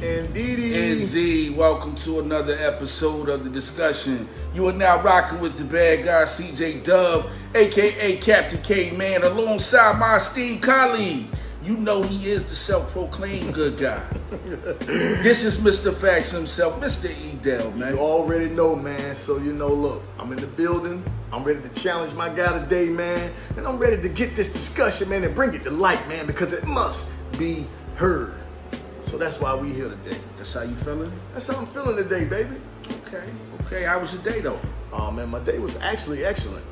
Indeed, welcome to another episode of The Discussion. You are now rocking with the bad guy, CJ Dub, aka Captain K-Man, alongside my esteemed colleague. You know he is the self-proclaimed good guy. This is Mr. Facts himself, Mr. Edel, man. You already know, man. So, look, I'm in the building. I'm ready to challenge my guy today, man. And I'm ready to get this discussion, man, and bring it to light, man, because it must be heard. So that's why we here today. That's how you feeling? That's how I'm feeling today, baby. Okay. How was your day, though? Oh, man, my day was actually excellent.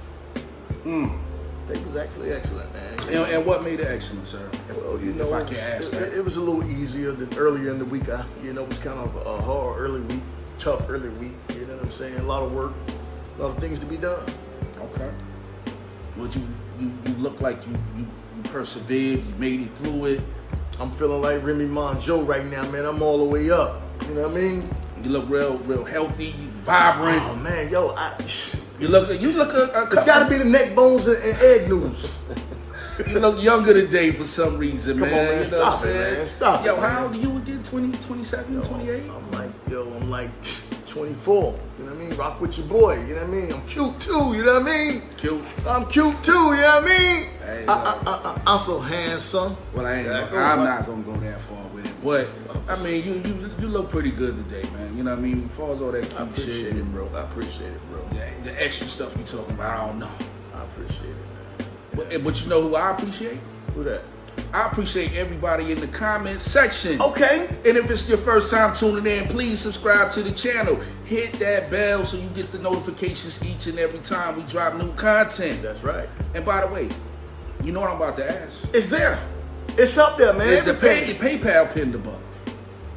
Day was actually excellent, man. And what made it excellent, sir? Well, if I can ask that. It was a little easier than earlier in the week. It was kind of a hard early week, tough early week. You know what I'm saying? A lot of work, a lot of things to be done. Okay. Well, you look like you persevered, you made it through it. I'm feeling like Remy Monjo right now, man. I'm all the way up. You know what I mean? You look real healthy, vibrant. Oh man, You look it's got to be the neck bones and egg noodles. You look younger today for some reason, man. Come on, man. You Stop it, man. Stop Yo, it, how old are you again? 20, 27, 28? I'm like 24. You know what I mean? Rock with your boy. You know what I mean? I'm cute too. You know what I mean? Cute. I'm cute too. You know what I mean? Hey, I'm so handsome. Well, I'm not gonna go that far with it, but I mean, you look pretty good today, man. You know what I mean? As far as all that cute I appreciate shit, it, bro. I appreciate it, bro. The extra stuff you talking about, I don't know. I appreciate it, man. But you know who I appreciate? Who that? I appreciate everybody in the comment section. Okay. And if it's your first time tuning in, please subscribe to the channel. Hit that bell so you get the notifications each and every time we drop new content. That's right. And by the way, you know what I'm about to ask? It's there. It's up there, man. It's the PayPal pinned above.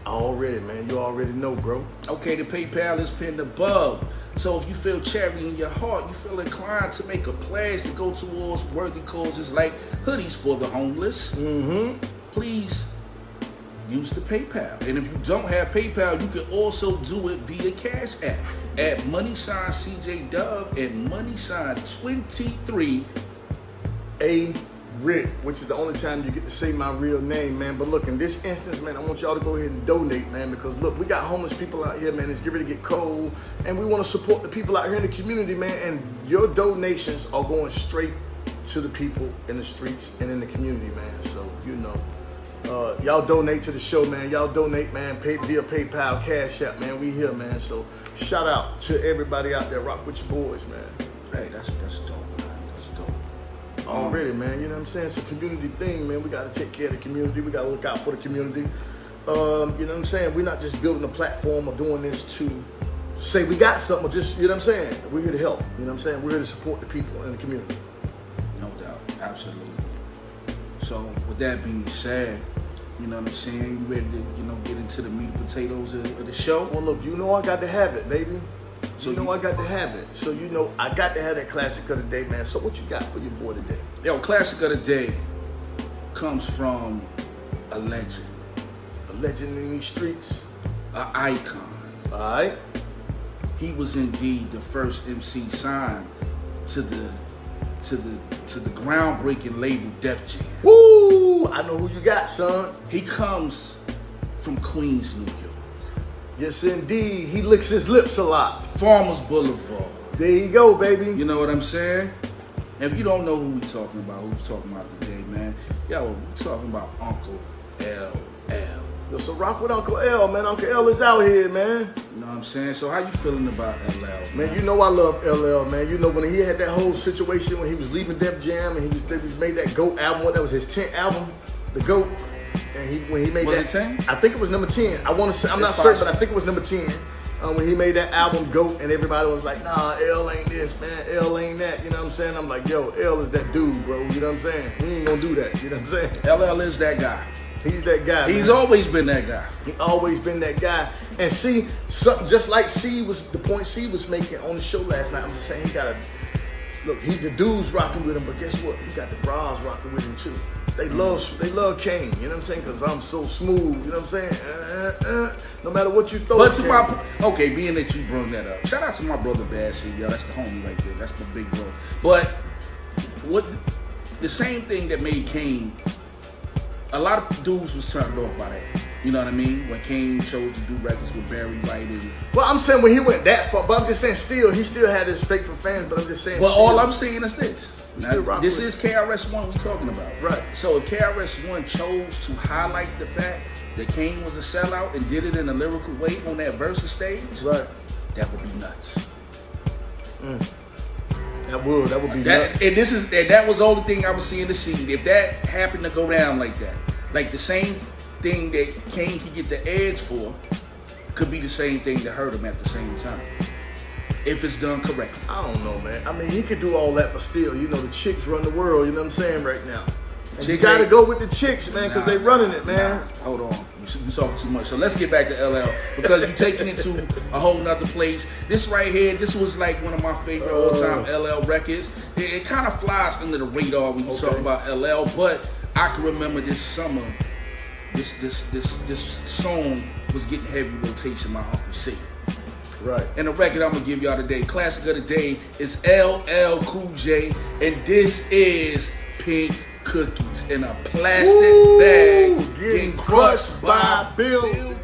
Already, man. You already know, bro. Okay, the PayPal is pinned above. So if you feel charity in your heart, you feel inclined to make a pledge to go towards worthy causes like hoodies for the homeless, please use the PayPal. And if you don't have PayPal, you can also do it via Cash App at $CJ Dove and $23 Rick, which is the only time you get to say my real name, man. But look, in this instance, man, I want y'all to go ahead and donate, man, because look, we got homeless people out here, man. It's getting ready to get cold, and we want to support the people out here in the community, man. And your donations are going straight to the people in the streets and in the community, man. So, y'all donate to the show, man. Y'all donate, man, via PayPal, Cash App, man. We here, man. So, shout out to everybody out there. Rock with your boys, man. Hey, that's dope, man. That's dope. Already, man, you know what I'm saying? It's a community thing, man. We got to take care of the community. We got to look out for the community. You know what I'm saying? We're not just building a platform or doing this to say we got something, or just, you know what I'm saying? We're here to help, you know what I'm saying? We're here to support the people in the community. No doubt, absolutely. So, with that being said, you know what I'm saying? You ready to, get into the meat and potatoes of the show? Well, look, I got to have it, baby. So I got to have it. So I got to have that classic of the day, man. So what you got for your boy today? Yo, classic of the day comes from a legend. A legend in these streets. An icon. All right. He was indeed the first MC signed to the groundbreaking label Def Jam. Woo! I know who you got, son. He comes from Queens, New York. Yes, indeed. He licks his lips a lot. Farmers Boulevard. There you go, baby. You know what I'm saying? And if you don't know who we talking about today, man, yo, we talking about Uncle LL. Yo, so rock with Uncle L, man. Uncle L is out here, man. You know what I'm saying? So how you feeling about LL, man? You know I love LL, man. You know when he had that whole situation when he was leaving Def Jam and he made that GOAT album. That was his 10th album, The GOAT. And when he made was that, it 10? I think it was number 10. I want to say, I'm not certain, but I think it was number 10. When he made that album GOAT, and everybody was like, nah, L ain't this, man. L ain't that. You know what I'm saying? I'm like, yo, L is that dude, bro. You know what I'm saying? He ain't gonna do that. You know what I'm saying? LL is that guy. He's that guy. He's always been that guy. He always been that guy. And see, something just like the point C was making on the show last night. I'm just saying, he got a look. The dudes rocking with him, but guess what? He got the bras rocking with him too. They love Kane, you know what I'm saying? Because I'm so smooth, you know what I'm saying? No matter what you throw. But being that you brought that up, shout out to my brother Bad Shit, yo. That's the homie right there. That's my big bro. But the same thing that made Kane, a lot of dudes was turned off by that. You know what I mean? When Kane chose to do records with Barry White and... Well, I'm saying when he went that far, but I'm just saying he still had his faithful fans, but I'm just saying... Well, all I'm saying is this. Now, this is it. KRS-One we talking about. Right. So if KRS-One chose to highlight the fact that Kane was a sellout and did it in a lyrical way on that Versus stage, right, that would be nuts. That would be nuts. And that was the only thing I was seeing the scene. If that happened to go down like that, like the same thing that Kane could get the edge for could be the same thing that hurt him at the same time. If it's done correctly. I don't know, man. I mean, he could do all that, but still, you know, the chicks run the world, you know what I'm saying, right now. And you gotta go with the chicks, man, because they running it, man. Hold on. You talking too much. So let's get back to LL, because you're taking it to a whole nother place. This right here, this was like one of my favorite all-time LL records. It kind of flies under the radar when you talk about LL, but I can remember this summer, this song was getting heavy rotation, my Uncle C. Right. And the record I'm gonna give y'all today, classic of the day, is LL Cool J, and this is Pink Cookies in a plastic bag, getting crushed by building.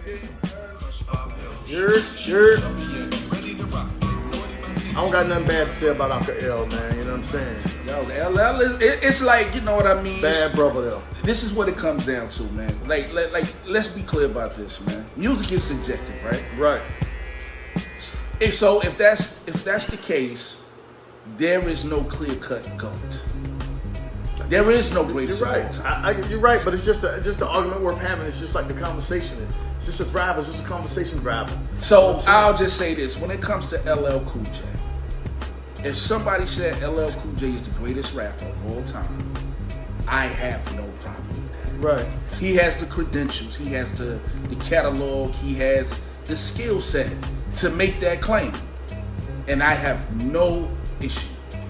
Sure. I don't got nothing bad to say about Uncle L, man. You know what I'm saying? Yo, the LL is, it's like, you know what I mean? Bad brother, though. This is what it comes down to, man. Like, let's be clear about this, man. Music is subjective, right? Right. And so if that's the case, there is no clear-cut GOAT. There is no greatest. You're right. You're right, but it's just an argument worth having. It's just like the conversation. It's just a driver. It's just a conversation driver. So I'll just say this: when it comes to LL Cool J, if somebody said LL Cool J is the greatest rapper of all time, I have no problem with that. Right. He has the credentials. He has the catalog. He has the skill set to make that claim, and I have no issue.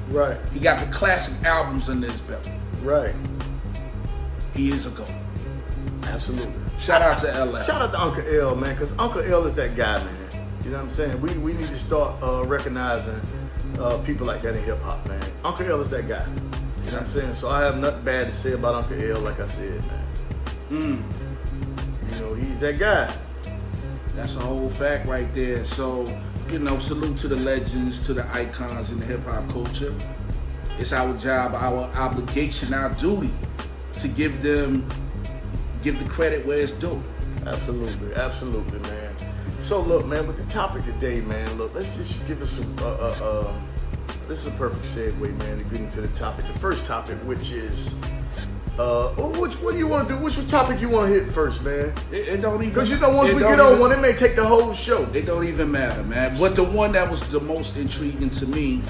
Right. He got the classic albums under his belt. Right. He is a GOAT. Absolutely. Shout out to LL. Shout out to Uncle L, man, because Uncle L is that guy, man. You know what I'm saying? We need to start recognizing people like that in hip hop, man. Uncle L is that guy. You know what I'm saying? So I have nothing bad to say about Uncle L, like I said, man. You know, he's that guy. That's a whole fact right there. So, you know, salute to the legends, to the icons in the hip hop culture. It's our job, our obligation, our duty to give the credit where it's due. Absolutely, man. So look, man, with the topic today, man, look, let's just give us some, this is a perfect segue, man, to get into the topic. The first topic, which is, what do you want to do? Which topic you want to hit first, man? It don't even... Because you know, once we get on one, it may take the whole show. It don't even matter, man. But the one that was the most intriguing to me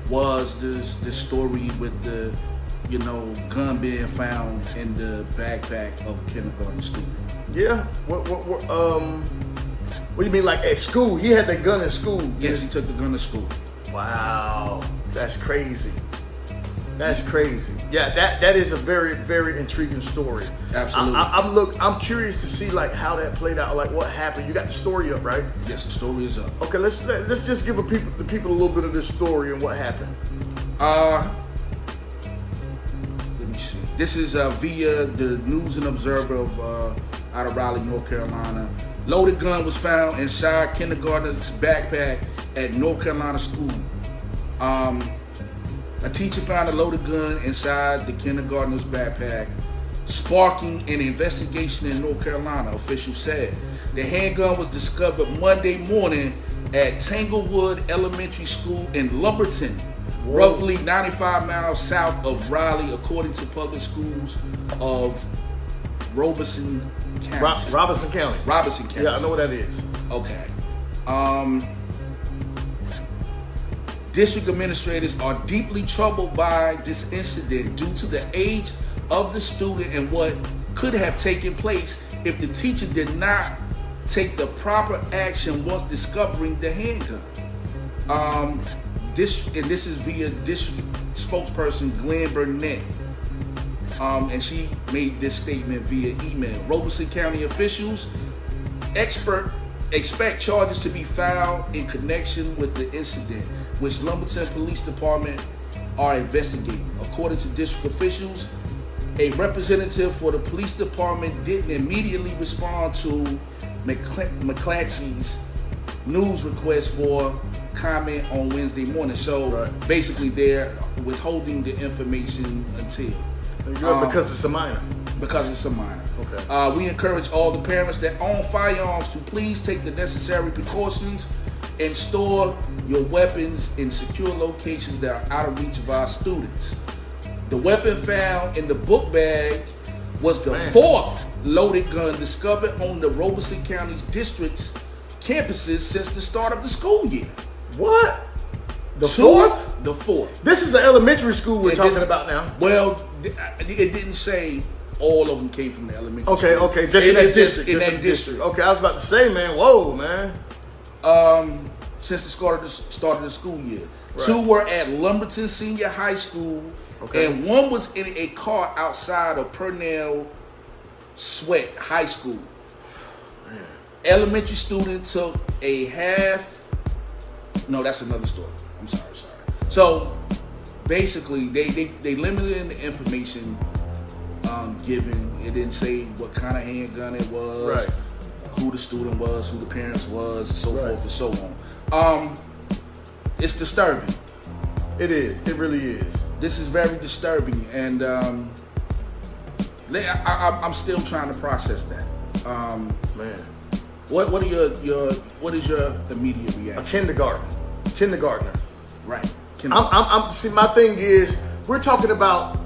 was this story with the, you know, gun being found in the backpack of a kindergarten student. Yeah. What do you mean, like at school? He had that gun in school. Yes, he took the gun to school. Wow, that's crazy. That's crazy. Yeah, that is a very, very intriguing story. Absolutely. I'm curious to see like how that played out, like what happened. You got the story up, right? Yes, the story is up. Okay, let's just give the people a little bit of this story and what happened. Let me see. This is via the News and Observer of out of Raleigh, North Carolina. Loaded gun was found inside kindergarten's backpack at North Carolina school. A teacher found a loaded gun inside the kindergartner's backpack, sparking an investigation in North Carolina, officials said. The handgun was discovered Monday morning at Tanglewood Elementary School in Lumberton, roughly 95 miles south of Raleigh, according to public schools of Robeson County. Robinson County. Robinson County. Yeah, I know what that is. Okay. District administrators are deeply troubled by this incident due to the age of the student and what could have taken place if the teacher did not take the proper action once discovering the handgun. This is via district spokesperson Glenn Burnett. And she made this statement via email. Robeson County officials expect charges to be filed in connection with the incident, which Lumberton Police Department are investigating. According to district officials, A representative for the police department didn't immediately respond to McClatchy's news request for comment on Wednesday morning. So basically, they're withholding the information until because it's a minor. Because it's a minor. Okay. We encourage all the parents that own firearms to please take the necessary precautions and store your weapons in secure locations that are out of reach of our students. The weapon found in the book bag was the fourth loaded gun discovered on the Robeson County District's campuses since the start of the school year. What? The fourth? The fourth. This is an elementary school we're talking about now. Well, it didn't say all of them came from the elementary school. Okay, just in that district. In that district. Okay, I was about to say, man, whoa, man. Since the start of the school year. Right. 2 were at Lumberton Senior High School, and 1 was in a car outside of Purnell Sweat High School. Man. Elementary student took a half. No, that's another story. I'm sorry. So basically, they limited the information given. It didn't say what kind of handgun it was, who the student was, who the parents was, so forth and so on. It's disturbing. It is. It really is. This is very disturbing, and I'm still trying to process that. Man, what is your immediate reaction? A kindergartner. Right. See, my thing is, we're talking about.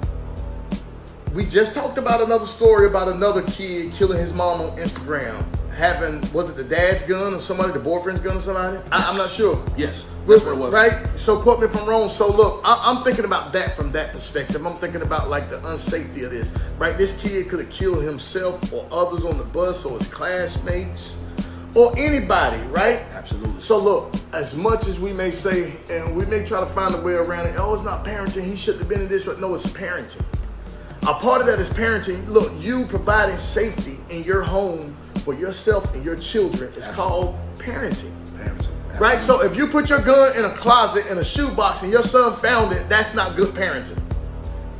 We just talked about another story about another kid killing his mom on Instagram. Was it the dad's gun or somebody, the boyfriend's gun or somebody? Yes. I'm not sure. Yes, that's what it was. Right? So quote me if I'm wrong. So look, I'm thinking about that from that perspective. I'm thinking about like the unsafety of this. Right? This kid could have killed himself or others on the bus or his classmates or anybody, right? Absolutely. So look, as much as we may say, and we may try to find a way around it, oh, it's not parenting, he shouldn't have been in this. No, it's parenting. A part of that is parenting. Look, you providing safety in your home for yourself and your children is called parenting. Right? So if you put your gun in a closet in a shoebox and your son found it, that's not good parenting.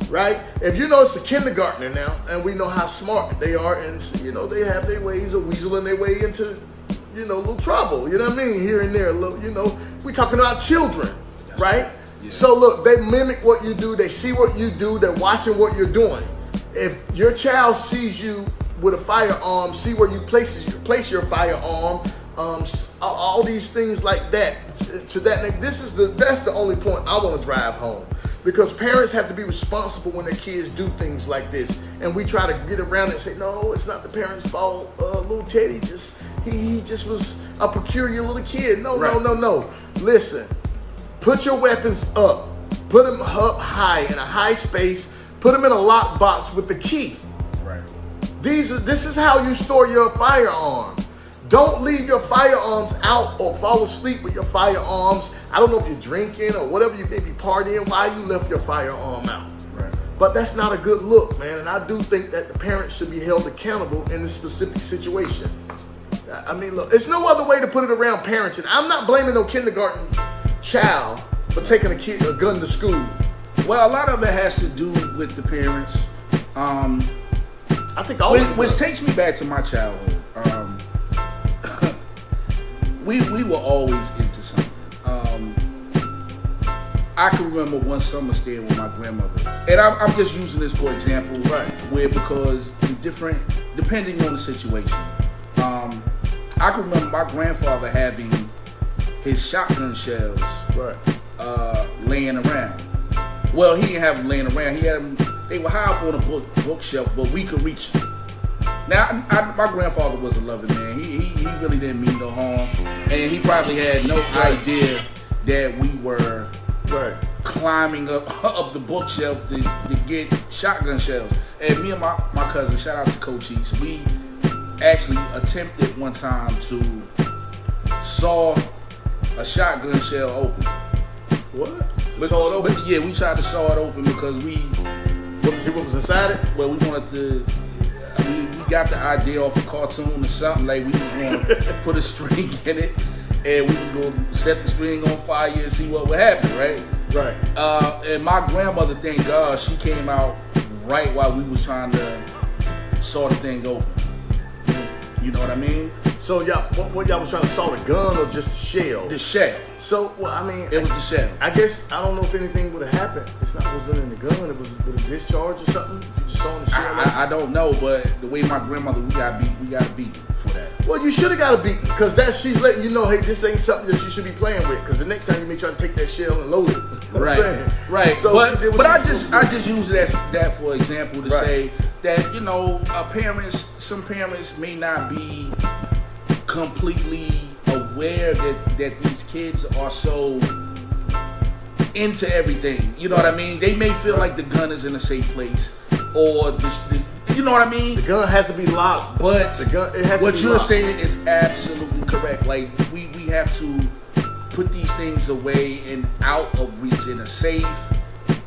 Right? If you know it's a kindergartner now, and we know how smart they are, and they have their ways of weaseling their way into, a little trouble. You know what I mean? Here and there, we talking about children, right? Yeah. So look, they mimic what you do. They see what you do. They're watching what you're doing. If your child sees you with a firearm, see where you place your firearm, all these things like that. To that, that's the only point I want to drive home, because parents have to be responsible when their kids do things like this, and we try to get around it and say, no, it's not the parents' fault. Little Teddy he just was a peculiar little kid. No. Listen, put your weapons up. Put them up high in a high space. Put them in a lockbox with the key. Right. This is how you store your firearm. Don't leave your firearms out or fall asleep with your firearms. I don't know if you're drinking or whatever, you may be partying, why you left your firearm out. Right. But that's not a good look, man. And I do think that the parents should be held accountable in this specific situation. I mean, look, there's no other way to put it around parenting. I'm not blaming no kindergarten child for taking a gun to school. Well, a lot of it has to do with the parents. I think which takes me back to my childhood. We were always into something. I can remember one summer staying with my grandmother, and I'm just using this for example, right? Because depending on the situation, I can remember my grandfather having his shotgun shells, laying around. Well, he didn't have them laying around. He had them. They were high up on a bookshelf, but we could reach them. Now, my grandfather was a loving man. He really didn't mean no harm, and he probably had no idea that we were climbing up the bookshelf to get shotgun shells. And me and my cousin, shout out to Coach East, we actually attempted one time to saw a shotgun shell open. What? Saw it open? Yeah, we tried to saw it open because we wanted to see what was inside it. Well, we wanted to. We got the idea off a cartoon or something, like we was going to put a string in it and we was going to set the string on fire and see what would happen, right? Right. And my grandmother, thank God, she came out right while we was trying to saw the thing open. You know what I mean? So y'all, what y'all was trying to saw the gun or just the shell? The shell. So, well, I mean, it was the shell. I guess I don't know if anything would have happened. It wasn't in the gun. It was with a discharge or something. If you just saw in the shell. I don't know, but the way my grandmother, we got beat for that. Well, you should have got a beating because she's letting you know, hey, this ain't something that you should be playing with. Because the next time you may try to take that shell and load it. You know right. So, but I just use it as that for example to say that, you know, some parents may not be completely aware that these kids are so into everything. You know what I mean? They may feel like the gun is in a safe place, or you know what I mean? The gun has to be locked. But what you're locked. saying is absolutely correct. Like we have to put these things away and out of reach in a safe,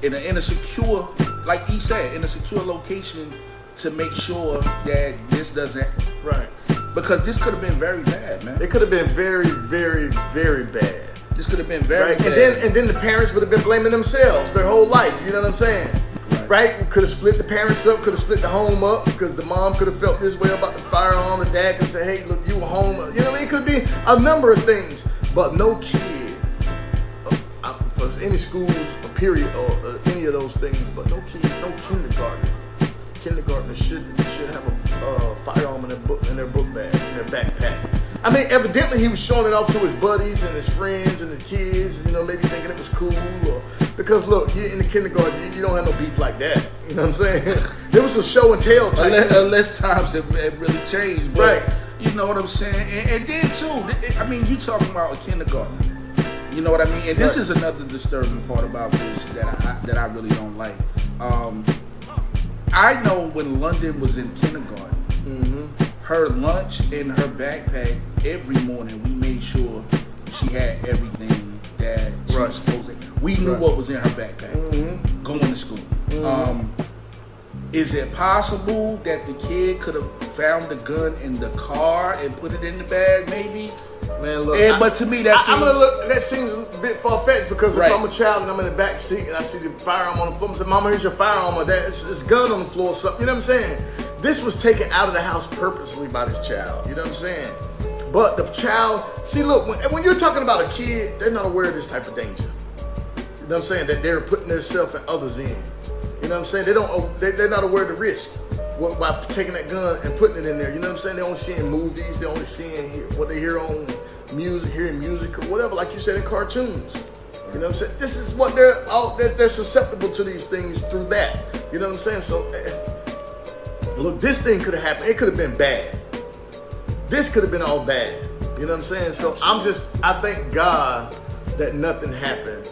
in a secure, like he said, in a secure location to make sure that this doesn't. Right. Because this could have been very bad, man. It could have been very, very, very bad. This could have been very bad. And then the parents would have been blaming themselves their whole life. You know what I'm saying? Right? Could have split the parents up. Could have split the home up because the mom could have felt this way about the firearm. The dad could say, "Hey, look, you were home." You know what I mean? It could be a number of things. But no kid, for any schools, a period, or any of those things. But no kid, no kindergartner should have a firearm in their book bag, in their backpack. I mean, evidently he was showing it off to his buddies and his friends and his kids, you know, maybe thinking it was cool. Or, because look, you're in the kindergarten, you don't have no beef like that. You know what I'm saying? There was a show and tell type. Unless times have really changed. But you know what I'm saying? And then too, I mean, you talking about a kindergarten. You know what I mean? And this is another disturbing part about this that I really don't like. I know when London was in kindergarten, her lunch in her backpack, every morning we made sure she had everything that she was supposed to. We knew what was in her backpack going to school. Is it possible that the kid could have found the gun in the car and put it in the bag, maybe? Man, look. But to me, that seems a bit far-fetched because if I'm a child and I'm in the back seat and I see the firearm on the floor, I say, "Mama, here's your firearm," or "Dad, it's gun on the floor," or something. You know what I'm saying? This was taken out of the house purposely by this child. You know what I'm saying? But the child, see, look, when you're talking about a kid, they're not aware of this type of danger. You know what I'm saying? That they're putting themselves and others in. You know what I'm saying? They're not aware of the risk by taking that gun and putting it in there. You know what I'm saying? They're only seeing movies. They're only seeing what they hear on music, hearing music or whatever, like you said, in cartoons. You know what I'm saying? This is what they're susceptible to these things through that. You know what I'm saying? So, look, this thing could have happened. It could have been bad. This could have been all bad. You know what I'm saying? So I thank God that nothing happened.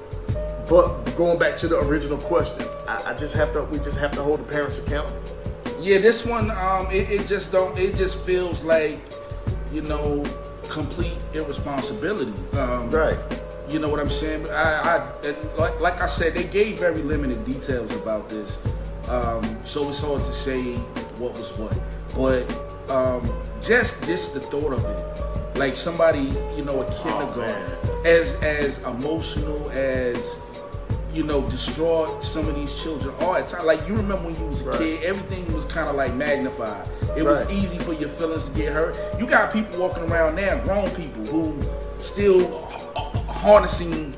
But going back to the original question, we just have to hold the parents accountable. Yeah, this one, it just feels like, you know, complete irresponsibility. Right. You know what I'm saying? Like I said, they gave very limited details about this, so it's hard to say what was what. But just the thought of it, like somebody, you know, a kindergarten, as emotional as, you know, distraught some of these children are at times. Like, you remember when you was a kid, everything was kind of like magnified. It was easy for your feelings to get hurt. You got people walking around now, grown people, who still harnessing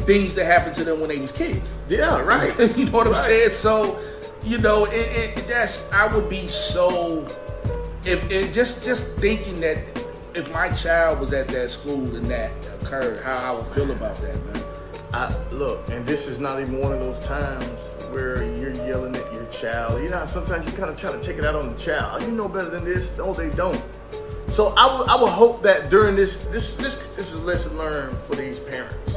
things that happened to them when they was kids. Yeah, right. You know what I'm saying? So, you know, I would be so, just thinking that if my child was at that school and that occurred, how I would feel about that, man. Look, and this is not even one of those times where you're yelling at your child. You know, sometimes you kind of try to take it out on the child. You know better than this. No, they don't. So I would hope that during this is a lesson learned for these parents,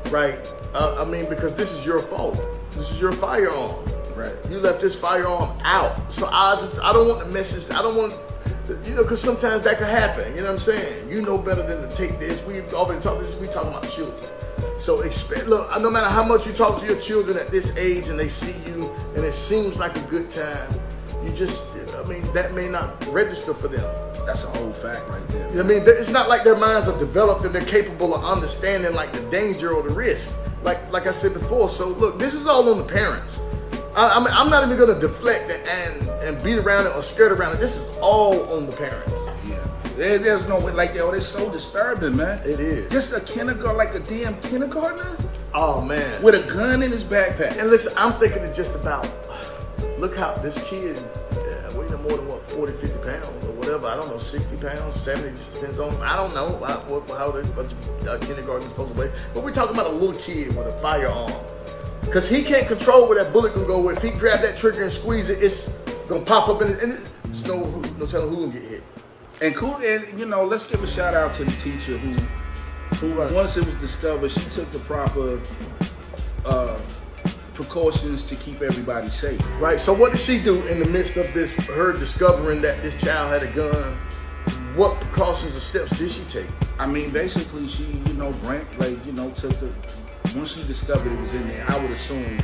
right? I mean, because this is your fault. This is your firearm. Right. You left this firearm out. So I don't want the message. I don't want, you know, because sometimes that could happen. You know what I'm saying? You know better than to take this. We've already talked this. We talking about children. So look, no matter how much you talk to your children at this age and they see you and it seems like a good time, that may not register for them. That's a whole fact right there. You know what I mean? It's not like their minds are developed and they're capable of understanding like the danger or the risk. Like I said before. So look, this is all on the parents. I'm not even gonna deflect and beat around it or skirt around it. This is all on the parents. Yeah. There's no way, like, yo, it's so disturbing, man. It is. Just a kindergarten, like a damn kindergartner? Oh, man. With a gun in his backpack. And listen, I'm thinking it's just about, look how this kid weighing more than, 40, 50 pounds or whatever. I don't know, 60 pounds, 70, just depends on, I don't know how the kindergarten is supposed to weigh. But we're talking about a little kid with a firearm. Because he can't control where that bullet can go. If he grab that trigger and squeeze it, it's going to pop up and there's no telling who's going to get hit. And cool, and you know, let's give a shout out to the teacher who once it was discovered, she took the proper precautions to keep everybody safe. Right. So what did she do in the midst of this? Her discovering that this child had a gun. What precautions or steps did she take? I mean, basically, she took the. Once she discovered it was in there, I would assume.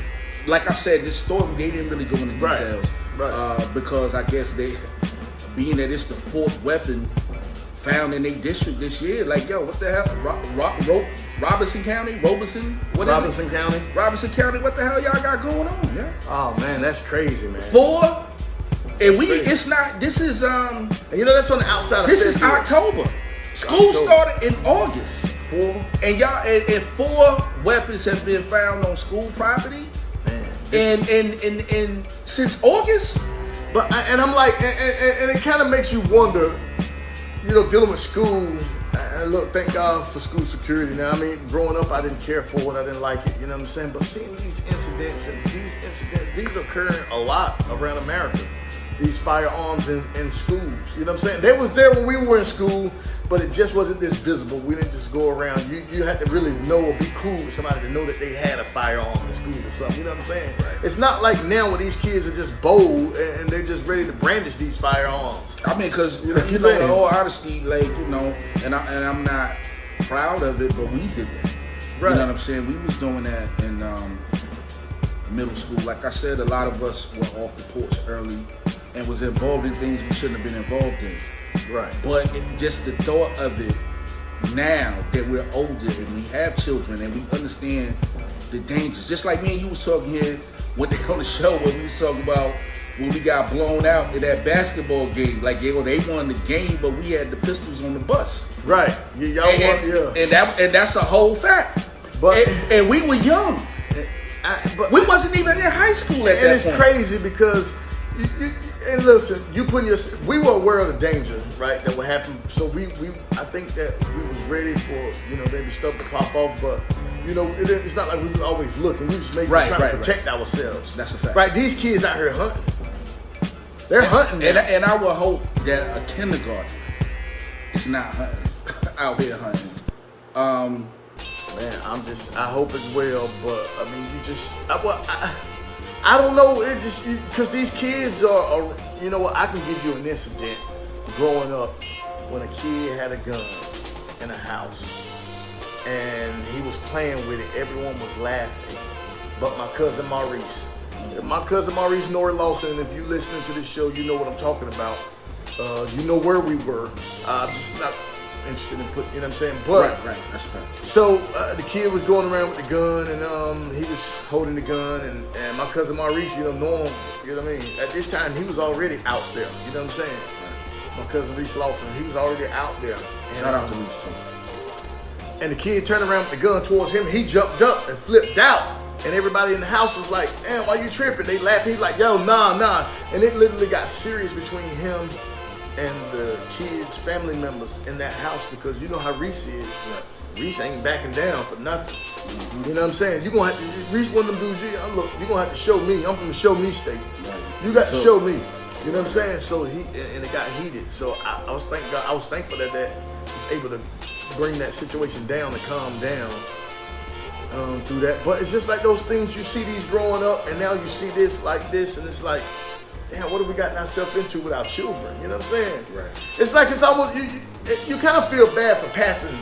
Like I said, this story they didn't really go into details, right? Because I guess they. Being that it's the 4th weapon found in their district this year, like, yo, what the hell? Robinson County? Robinson? What is Robinson it? County? Robinson County, what the hell y'all got going on? Yeah. Oh, man, that's crazy, man. 4? And it's not, this is, and you know, that's on the outside of this is October. School started in August. 4? And y'all, and 4 weapons have been found on school property. Man. And since August? But I'm like, and it kind of makes you wonder, you know, dealing with school. And look, thank God for school security. Now, I mean, growing up, I didn't care for it. I didn't like it. You know what I'm saying? But seeing these incidents, these are occurring a lot around America. These firearms in schools. You know what I'm saying? They was there when we were in school, but it just wasn't this visible. We didn't just go around. You had to really know or be cool with somebody to know that they had a firearm in school or something. You know what I'm saying? Right. It's not like now where these kids are just bold and they're just ready to brandish these firearms. I mean, because you know, in all honesty, like, you know, and I'm not proud of it, but we did that. Right. You know what I'm saying? We was doing that in middle school. Like I said, a lot of us were off the porch early and was involved in things we shouldn't have been involved in. Right. But just the thought of it now that we're older and we have children and we understand the dangers. Just like me and you was talking here on the show where we was talking about when we got blown out in that basketball game. Like, they won the game, but we had the pistols on the bus. Right. Yeah, y'all and that's a whole fact. But and we were young. But we wasn't even in high school at that point. And it's crazy because and listen, we were aware of the danger, right, that would happen. So I think that we was ready for, you know, maybe stuff to pop off, but you know, it's not like we was always looking. We was trying to protect ourselves. That's a fact. Right, these kids out here hunting. They're hunting. And I would hope that a kindergarten is not hunting out here hunting. Man, I hope as well, but I mean, I don't know. It just because these kids are, you know what? I can give you an incident growing up when a kid had a gun in a house and he was playing with it. Everyone was laughing, but my cousin Maurice, Nori Lawson. If you listening to this show, you know what I'm talking about. You know where we were. I'm just not interested in putting, you know what I'm saying? But right, that's fair. So the kid was going around with the gun, and he was holding the gun, and my cousin Maurice, you know him, you know what I mean? At this time, he was already out there, you know what I'm saying? Right. My cousin Reese Lawson, he was already out there. And, shout out to Reese too. And the kid turned around with the gun towards him, he jumped up and flipped out. And everybody in the house was like, damn, why you tripping? They laughed. He's like, yo, nah. And it literally got serious between him and the kids' family members in that house, because you know how Reese is. Right. Reese ain't backing down for nothing. Mm-hmm. You know what I'm saying? You're going to have to, Reese one of them dudes, look, you're going to have to show me. I'm from the show me state. Right. You got to show me. You know what I'm saying? So and it got heated. So I was thankful that was able to bring that situation down and calm down through that. But it's just like those things, you see these growing up, and now you see this like this, and it's like, damn, what have we gotten ourselves into with our children? You know what I'm saying? Right. It's like it's almost, you kind of feel bad for passing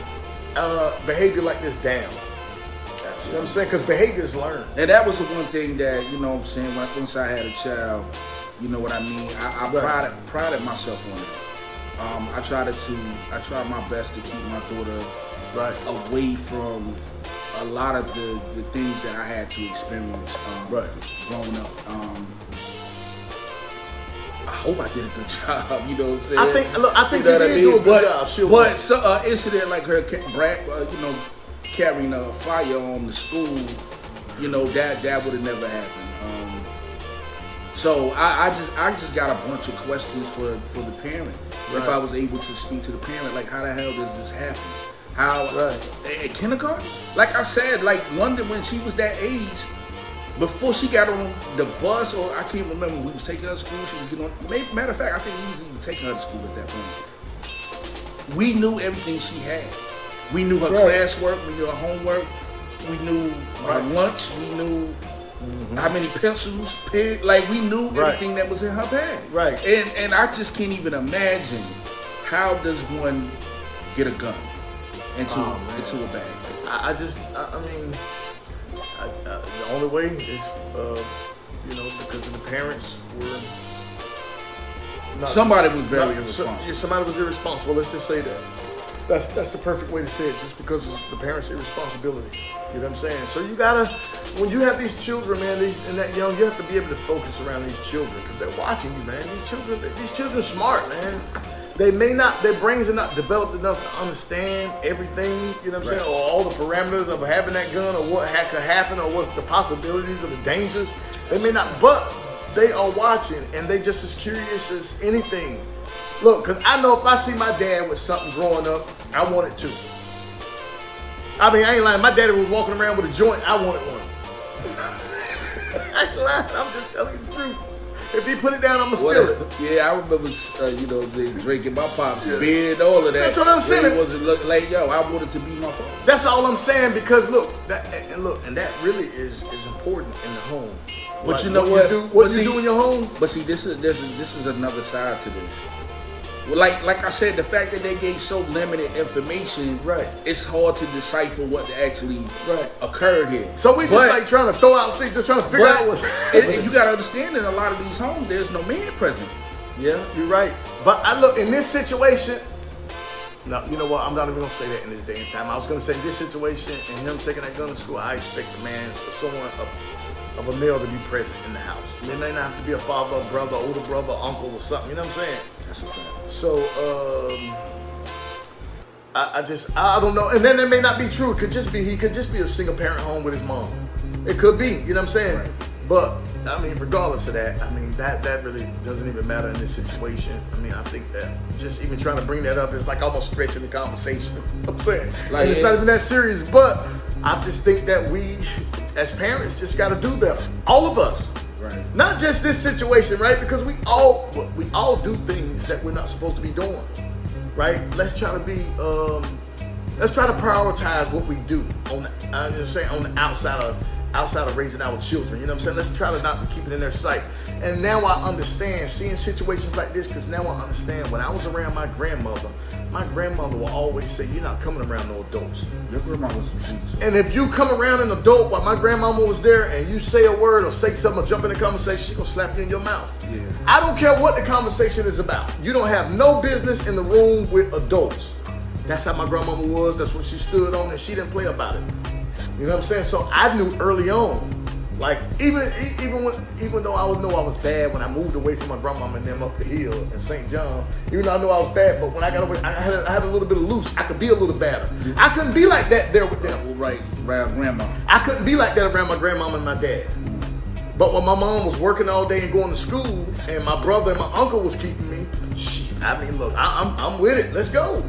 behavior like this down. Absolutely. You know what I'm saying? Because behavior is learned. And that was the one thing that, you know what I'm saying, once I had a child, you know what I mean? I prided myself on it. I tried my best to keep my daughter away from a lot of the things that I had to experience growing up. I hope I did a good job. You know what I'm saying? I think you did do a good job. But so incident like her, carrying a firearm to school, that would have never happened. So I just got a bunch of questions for the parent. Right. If I was able to speak to the parent, like how the hell does this happen? How at kindergarten? Like I said, like London when she was that age, before she got on the bus, or I can't remember, we was taking her to school. She was getting on. Matter of fact, I think we was even taking her to school at that point. We knew everything she had. We knew her classwork. We knew her homework. We knew her lunch. We knew how many pencils, like we knew everything that was in her bag. Right. And I just can't even imagine how does one get a gun into a bag. I mean, the only way is, because the parents were. Somebody was very irresponsible. Somebody was irresponsible. Let's just say that. That's the perfect way to say it, just because of the parents' irresponsibility. You know what I'm saying? So you gotta, when you have these children, man, and that young, you have to be able to focus around these children because they're watching you, man. These children are smart, man. They may not, their brains are not developed enough to understand everything, you know what I'm saying, or all the parameters of having that gun, or what could happen, or what's the possibilities or the dangers. They may not, but they are watching, and they just as curious as anything. Look, because I know if I see my dad with something growing up, I want it too. I mean, I ain't lying. My daddy was walking around with a joint. I wanted one. I ain't lying. I'm just telling you the truth. If he put it down, I'm going to steal it. Yeah, I remember, the drinking my pops, beer and all of that. That's what I'm saying. It wasn't like, I wanted to be my father. That's all I'm saying because, and that really is important in the home. But like, you know what? What you do in your home? But see, this is another side to this. Like I said, the fact that they gave so limited information, it's hard to decipher what actually occurred here. So we just trying to throw out things, just trying to figure out what's. And you got to understand, in a lot of these homes, there's no man present. Yeah, you're right. But I look in this situation. No, you know what? I'm not even gonna say that in this day and time. I was gonna say this situation and him taking that gun to school. I expect a man, someone of a male to be present in the house. It may not have to be a father, a brother, older brother, uncle, or something. You know what I'm saying? That's a fact. So, I don't know. And then it may not be true. It could just be, he could just be a single parent home with his mom. It could be, you know what I'm saying? Right. But, I mean, regardless of that, I mean, that really doesn't even matter in this situation. I mean, I think that just even trying to bring that up is like almost stretching the conversation. You know what I'm saying? Like, it's not even that serious. But I just think that we, as parents, just got to do better. All of us. Right. Not just this situation, right? Because we all do things that we're not supposed to be doing, right? Let's try to be, let's try to prioritize what we do on the outside of raising our children. You know what I'm saying? Let's try to not keep it in their sight. And now I understand seeing situations like this because now I understand when I was around my grandmother will always say, "You're not coming around no adults." Your grandma was some Jesus. And if you come around an adult while my grandmama was there and you say a word or say something or jump in the conversation, she's gonna slap you in your mouth. Yeah. I don't care what the conversation is about. You don't have no business in the room with adults. That's how my grandmama was. That's what she stood on, and she didn't play about it. You know what I'm saying? So I knew early on, like even though I was bad when I moved away from my grandmama and them up the hill in St. John, even though I knew I was bad, but when I got away, I had a little bit of loose. I could be a little better. I couldn't be like that there with them. Right, around grandma. I couldn't be like that around my grandmama and my dad. But when my mom was working all day and going to school, and my brother and my uncle was keeping me, I mean, look, I'm with it. Let's go.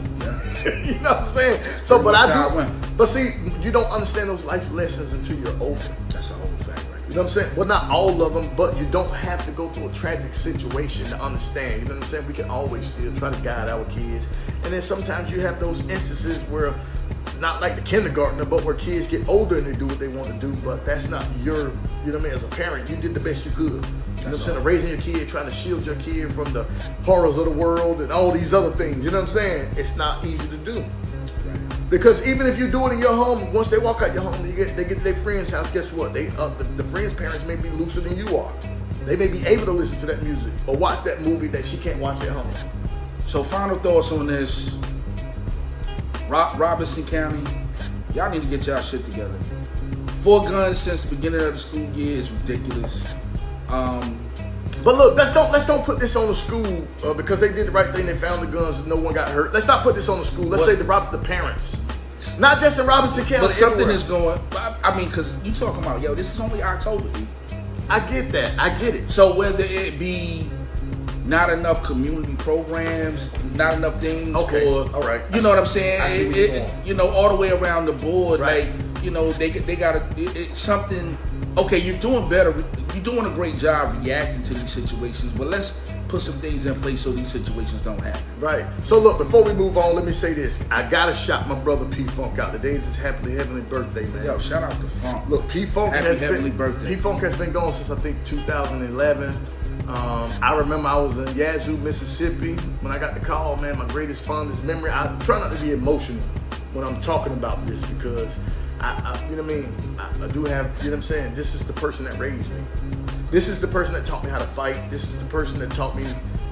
You know what I'm saying? So, but I do. But see, you don't understand those life lessons until you're older. That's a whole fact, right? You know what I'm saying? Well, not all of them, but you don't have to go through a tragic situation to understand. You know what I'm saying? We can always still try to guide our kids. And then sometimes you have those instances where, not like the kindergartner, but where kids get older and they do what they want to do, but that's not your, you know what I mean? As a parent, you did the best you could. You know what I'm saying? Raising your kid, trying to shield your kid from the horrors of the world and all these other things. You know what I'm saying? It's not easy to do. Because even if you do it in your home, once they walk out your home, they get to their friend's house, guess what? The friend's parents may be looser than you are. They may be able to listen to that music or watch that movie that she can't watch at home. So final thoughts on this. Robinson County, Y'all need to get y'all shit together. 4 guns since the beginning of the school year is ridiculous. But look, let's don't put this on the school because they did the right thing. They found the guns and no one got hurt. Let's not put this on the school. Let's say the parents. Not just in Robinson County. But something is going. I mean, because you talking about, yo, this is only October, dude. I get that. I get it. So whether it be not enough community programs, not enough things for, all right. You know what I'm saying? I see where you're going. You know, all the way around the board, right. Like, you know, they got something. Okay, you're doing better. You're doing a great job reacting to these situations, but let's put some things in place so these situations don't happen. Right. So look, before we move on, let me say this. I gotta shout my brother P Funk out. Today is his happily heavenly birthday, man. Yo, shout out to Funk. Look, P Funk has been gone since I think 2011. I remember I was in Yazoo, Mississippi when I got the call, man. My greatest fondest memory. I try not to be emotional when I'm talking about this because I you know what I mean? I do have, you know what I'm saying? This is the person that raised me. This is the person that taught me how to fight. This is the person that taught me,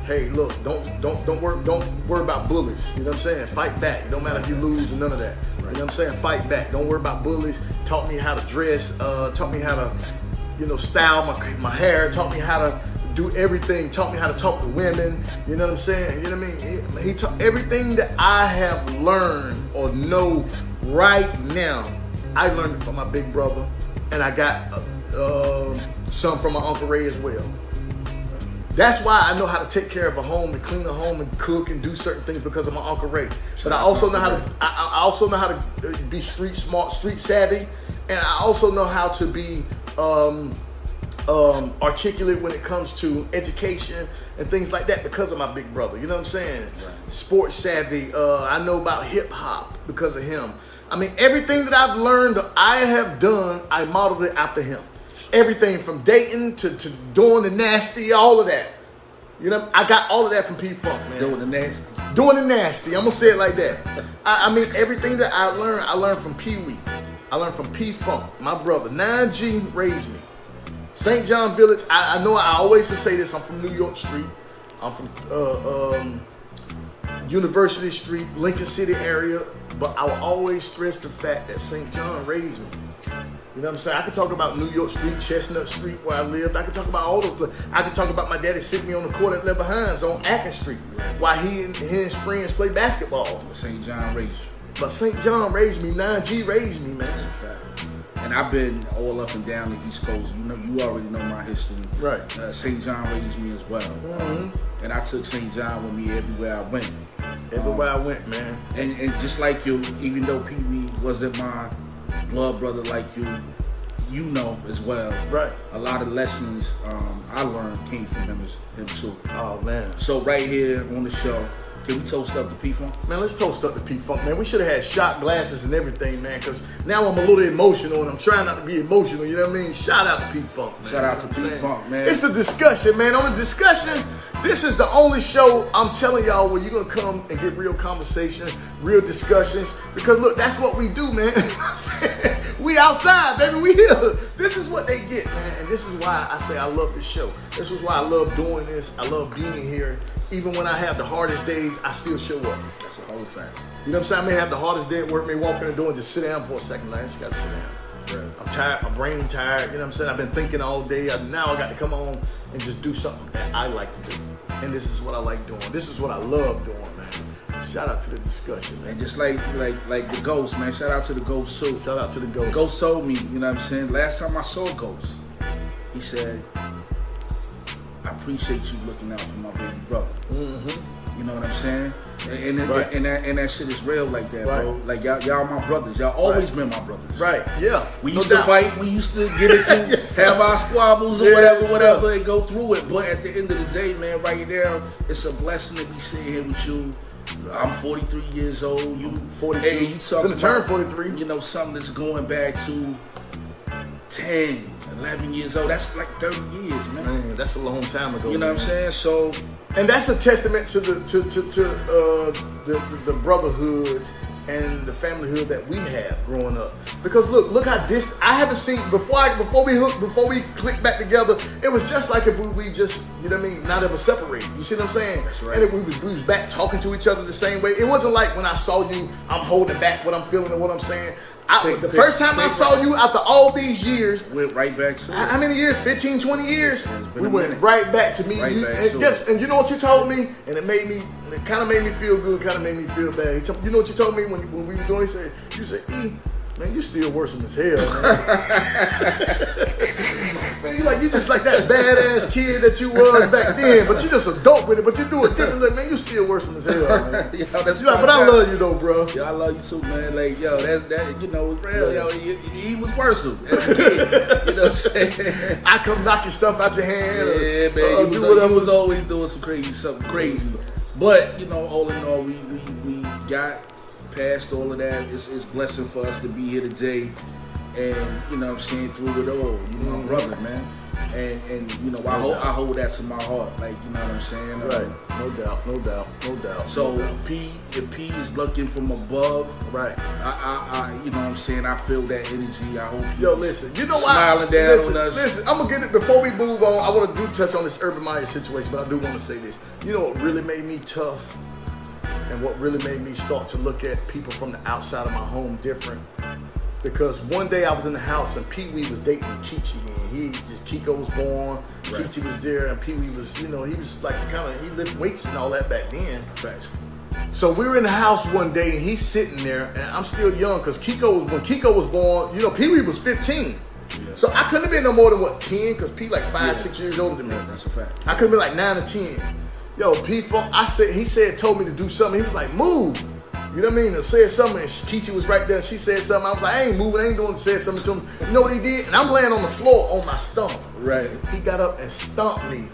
hey, look, don't worry about bullies. You know what I'm saying? Fight back. It don't matter if you lose or none of that. Right. You know what I'm saying? Fight back. Don't worry about bullies. Taught me how to dress. Taught me how to, you know, style my hair. Taught me how to do everything. Taught me how to talk to women. You know what I'm saying? You know what I mean? He taught everything that I have learned or know right now. I learned it from my big brother, and I got some from my Uncle Ray as well. That's why I know how to take care of a home and clean a home and cook and do certain things because of my Uncle Ray. But I also know how to. I also know how to be street smart, street savvy, and I also know how to be articulate when it comes to education and things like that because of my big brother. You know what I'm saying? Right. Sports savvy. I know about hip hop because of him. I mean, everything that I've learned, I have done, I modeled it after him. Everything from dating to doing the nasty, all of that. You know, I got all of that from P Funk, man. Doing the nasty. Doing the nasty. I'm gonna say it like that. I mean, everything that I learned from Pee Wee. I learned from P Funk, my brother. 9G raised me. St. John Village. I know I always say this. I'm from New York Street. I'm from University Street, Lincoln City area. But I will always stress the fact that St. John raised me. You know what I'm saying? I could talk about New York Street, Chestnut Street, where I lived. I could talk about all those places. I could talk about my daddy sitting me on the court at Lever Hines on Atkins Street while he and his friends play basketball. St. John raised you. But St. John raised me. 9G raised me, man. That's a fact. And I've been all up and down the East Coast. You know, you already know my history. Right. St. John raised me as well. Mm-hmm. And I took St. John with me everywhere I went. Everywhere I went, man. And just like you, even though Pee Wee wasn't my blood brother like you know as well. Right. A lot of lessons I learned came from him too. Oh, man. So right here on the show, can we toast up to P Funk? Man, let's toast up to P Funk, man. We should have had shot glasses and everything, man, because now I'm a little emotional and I'm trying not to be emotional, you know what I mean? Shout out to P Funk, man. Shout out to P Funk, man. It's the discussion, man. On the discussion, this is the only show I'm telling y'all where you're going to come and get real conversation, real discussions, because look, that's what we do, man. We outside, baby. We here. This is what they get, man. And this is why I say I love this show. This is why I love doing this. I love being here. Even when I have the hardest days, I still show up. That's a whole fact. You know what I'm saying? I may have the hardest day at work, may walk in the door and just sit down for a second. I just got to sit down. Right. I'm tired. My brain tired. You know what I'm saying? I've been thinking all day. Now I got to come on and just do something that I like to do. And this is what I like doing. This is what I love doing, man. Shout out to the discussion, man. And just like the Ghost, man. Shout out to the Ghost too. Shout out to the Ghost. Ghost told me, you know what I'm saying? Last time I saw Ghost, he said, I appreciate you looking out for my baby brother. Mm-hmm. You know what I'm saying? And that shit is real like that, right, bro. Like y'all my brothers. Y'all always been my brothers. Right, yeah. We used to fight. We used to get into yes, have our squabbles or whatever, and go through it. But at the end of the day, man, right there, it's a blessing to be sitting here with you. I'm 43 years old. You 42. Hey, you talking about, turn 43. You know, something that's going back to 10, 11 years old. That's like 30 years, man. That's a long time ago. You know what I'm saying? So, and that's a testament to the brotherhood and the familyhood that we have growing up. Because look how distant. I haven't seen before we clicked back together. It was just like if we just, you know what I mean, not ever separated. You see what I'm saying? That's right. And if we was back talking to each other the same way. It wasn't like when I saw you, I'm holding back what I'm feeling and what I'm saying. The first time I saw you after all these years, went right back to it. How many years? 15, 20 years? We went right back to me. Right and, you, back and, to and you know what you told me? And it kind of made me feel good, kind of made me feel bad. You know what you told me when we were doing it? You said, E, man, you still worrisome as hell, man. Man, you just like that badass kid that you was back then, but you just a dope with it, but you do it different. Like, man, you still worrisome as hell, man. Yo, that's like, but I love you though, bro. Yo, I love you too, man. Like, yo, that you know, it's real. Yo, he was worrisome as a kid. You know what I'm saying? I come knock your stuff out your hand. Yeah, man. He was always doing something crazy. But, you know, all in all, we got past all of that. It's a blessing for us to be here today, and you know what I'm saying, through it all, you know, my brother, man, and you know, I hold that to my heart, like, you know what I'm saying, right? No doubt. So if P is looking from above, right? I you know what I'm saying, I feel that energy. I hope listen, you know why? Smiling down on us. Listen, I'm gonna get it before we move on. I want to touch on this Urban Myer situation, but I do want to say this. You know what really made me tough? And what really made me start to look at people from the outside of my home different, because one day I was in the house and Pee Wee was dating Kichi, and Kiko was born, right. Kichi was there, and Pee Wee was, you know, he was like he lifted weights and all that back then. Facts. So we were in the house one day and he's sitting there, and I'm still young because when Kiko was born, you know, Pee Wee was 15. Yeah. So I couldn't have been no more than 10, because P like 5-6 years older than me. That's a fact. I could have been like 9 or 10. Yo, P-Funk, told me to do something. He was like, move. You know what I mean? I said something, and Kichi was right there. She said something. I was like, I ain't moving. I ain't doing. Said something to him. You know what he did? And I'm laying on the floor on my stomach. Right. He got up and stomped me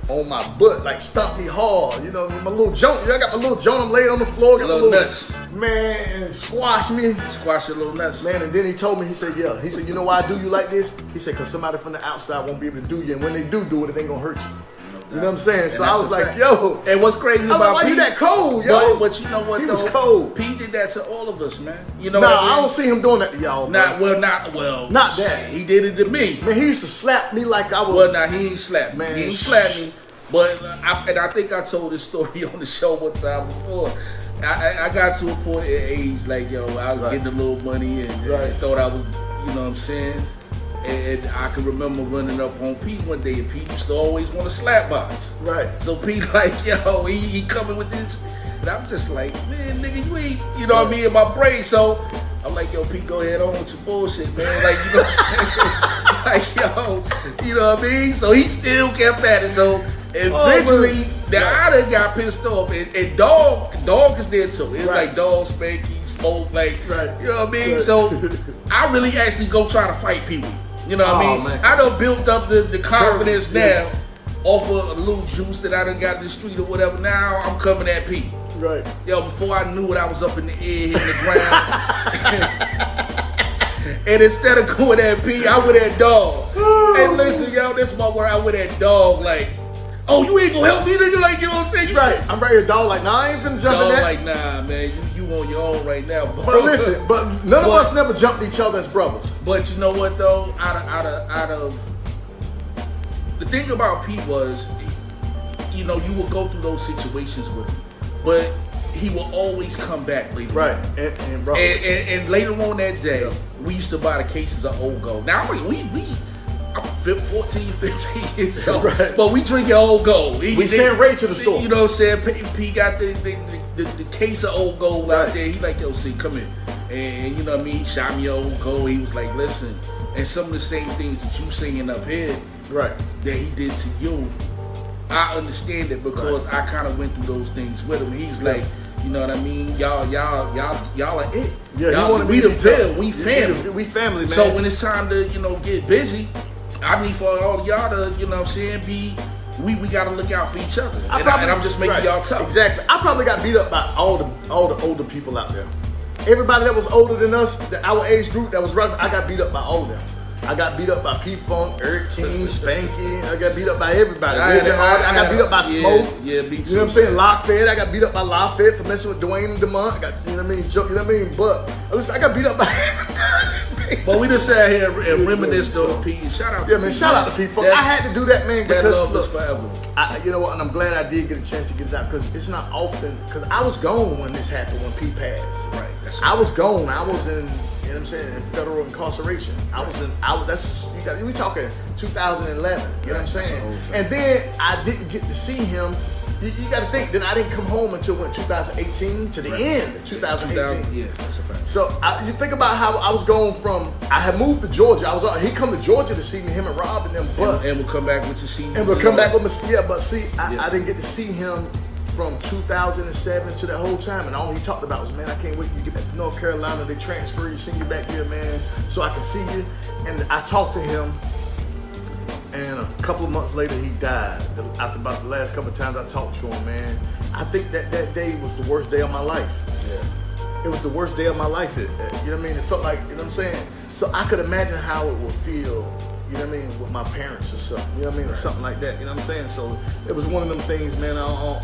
on my butt, like stomped me hard. You know, my little joint. I got my little joint. I'm laying on the floor. Got little nuts. Man, and squashed me. Squash your little nuts. Man, and then he told me, he said, yeah. He said, you know why I do you like this? He said, because somebody from the outside won't be able to do you. And when they do it, it ain't going to hurt you. You know what I'm saying? So I was like, yo. And what's crazy about why Pete, you that cold, yo? But you know what, he though? Was cold. Pete did that to all of us, man. You know what I mean? I don't see him doing that to y'all. Not that. He did it to me. Man, he used to slap me like I was. Well, nah, he ain't slapped me. Man, he ain't slapped me. But, I think I told this story on the show one time before. I got to a point in age, like, yo, I was getting a little money and thought I was, you know what I'm saying? And I can remember running up on Pete one day, and Pete used to always want to slap us. Right. So Pete like, yo, he coming with this. And I'm just like, man, nigga, you ain't, you know what I mean, in my brain. So I'm like, yo, Pete, go ahead on with your bullshit, man. Like, you know what I'm saying? Like, yo, you know what I mean? So he still kept at it. So eventually, I done got pissed off. And Dog is there too. It's like Dog, Spanky, Smoke, like, you know what I mean? So I really actually go try to fight people. You know what I mean? Man. I done built up the confidence now off of a little juice that I done got in the street or whatever. Now I'm coming at Pete. Right. Yo, before I knew it, I was up in the air, hitting the ground. And instead of going at Pete, I went at Dog. And listen, yo, this is my word. I went at Dog like, oh, you ain't gonna help me, nigga? Like, you know what I'm saying? Right. I'm right here, Dog. Like, nah, I ain't finna jump in that. Like, nah, man, you on your own right now, bro. But listen, none of us never jumped each other as brothers. But you know what though? Out of the thing about Pete was, you know, you would go through those situations with him, but he will always come back later. Right. And later on that day, we used to buy the cases of Old Gold. Now I'm 14, 15 years old, but we drink Old Gold. We send Ray to the store. You know what I'm saying? P got the case of Old Gold out there. He like, yo, see, come here. And you know what I mean? He shot me Old Gold. He was like, listen, and some of the same things that you saying up here, that he did to you, I understand it because I kind of went through those things with him. He's like, you know what I mean? Y'all are it. Yeah, we the bill. We family. We family, man. So when it's time to, you know, get busy, I need for all y'all to, you know what I'm saying, we gotta look out for each other. And I'm just making y'all tough. Exactly. I probably got beat up by all the older people out there. Everybody that was older than us, our age group that was running, I got beat up by all of them. I got beat up by P-Funk, Eric King, Spanky. I got beat up by everybody. I got beat up by Smoke. Yeah, me too. You know what I'm saying? Lafayette. I got beat up by Lafayette for messing with Dwayne and Demont. I got, you know what I mean? You know what I mean? But listen, I got beat up by everybody. But we just sat here and reminisced on P. Shout out to P. Man, shout out to P-Funk. I had to do that, man, because that love is forever. You know what? And I'm glad I did get a chance to get it out because it's not often. Because I was gone when this happened, when P passed. Right. I was gone. I was in know what I'm saying, in federal incarceration. We talking 2011, you know what I'm saying? And then I didn't get to see him. You got to think, then I didn't come home until 2018 to the end of 2018. Yeah, that's a fact. So you think about how I was going from, I had moved to Georgia. He come to Georgia to see me, him and Rob and them. But and we'll come back with your season. And we'll come back with my, yeah, but see, I didn't get to see him from 2007 to that whole time, and all he talked about was, man, I can't wait till you get back to North Carolina. They transfer you, send you back here, man, so I can see you. And I talked to him, and a couple of months later, he died. After about the last couple of times I talked to him, man, I think that day was the worst day of my life. Yeah, it was the worst day of my life. You know what I mean? It felt like, you know what I'm saying? So I could imagine how it would feel, you know what I mean, with my parents or something, you know what I mean, or something like that, you know what I'm saying? So it was one of them things, man, I'm